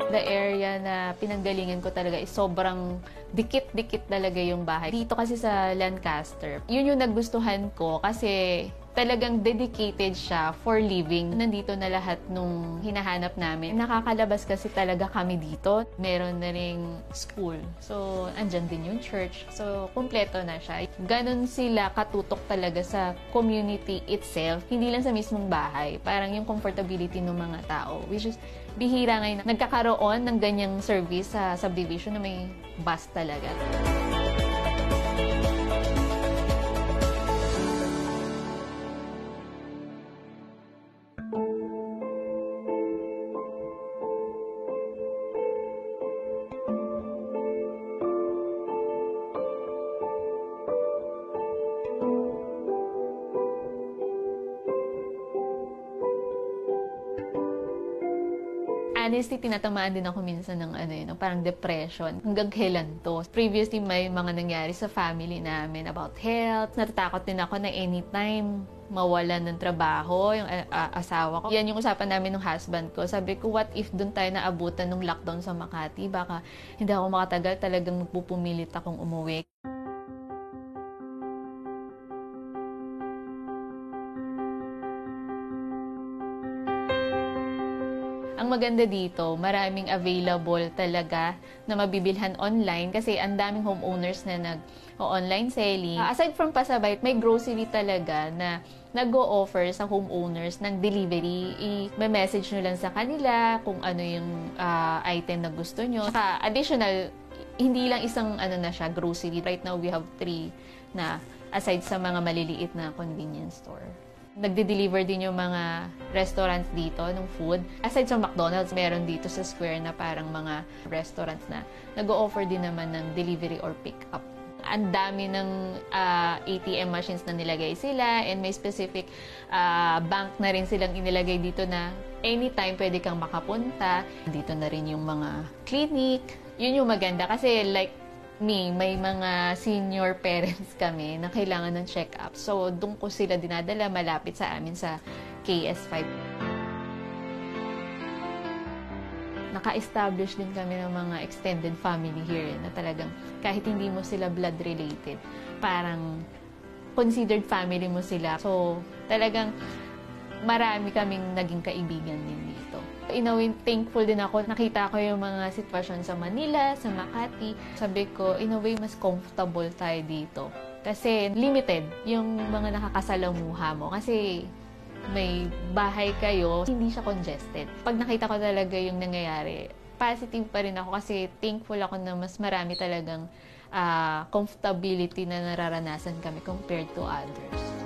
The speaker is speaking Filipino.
The area na pinanggalingan ko talaga is sobrang dikit-dikit talaga yung bahay. Dito kasi sa Lancaster, yun yung nagustuhan ko kasi talagang dedicated siya for living. Nandito na lahat nung hinahanap namin. Nakakalabas kasi talaga kami dito. Meron na ring school. So, andyan din yung church. So, kumpleto na siya. Ganon sila katutok talaga sa community itself. Hindi lang sa mismong bahay. Parang yung comfortability ng mga tao. Which is, bihira ngayon nagkakaroon ng ganyang service sa subdivision na may bus talaga. Honestly, tinatamaan din ako minsan ng parang depression. Hanggang kailan to? Previously, may mga nangyari sa family namin about health. Natatakot din ako na anytime mawalan ng trabaho yung asawa ko. Yan yung usapan namin ng husband ko. Sabi ko, what if dun tayo naabutan ng lockdown sa Makati? Baka hindi ako makatagal, talagang magpupumilit akong umuwi. Ang maganda dito, maraming available talaga na mabibilhan online kasi ang daming homeowners na nag-online selling. Aside from pasabay, may grocery talaga na nag-o-offer sa homeowners ng delivery. I-message nyo lang sa kanila kung ano yung item na gusto nyo. Saka additional, hindi lang isang na siya, grocery. Right now, we have 3 na aside sa mga maliliit na convenience store. Nagde-deliver din yung mga restaurants dito ng food. Aside sa McDonald's, meron dito sa Square na parang mga restaurants na nag-o-offer din naman ng delivery or pick-up. Ang dami ng ATM machines na nilagay sila and may specific bank na rin silang inilagay dito na anytime pwede kang makapunta. Dito na rin yung mga clinic. Yun yung maganda kasi like me, may mga senior parents kami na kailangan ng check-up. So, doon ko sila dinadala malapit sa amin sa KS5. Naka-establish din kami ng mga extended family here na talagang kahit hindi mo sila blood related, parang considered family mo sila. So, talagang marami kaming naging kaibigan din dito. In a way, thankful din ako. Nakita ko yung mga sitwasyon sa Manila, sa Makati. Sabi ko, in a way, mas comfortable tayo dito. Kasi limited yung mga nakakasalamuha mo. Kasi may bahay kayo, hindi siya congested. Pag nakita ko talaga yung nangyayari, positive pa rin ako kasi thankful ako na mas marami talagang comfortability na nararanasan kami compared to others.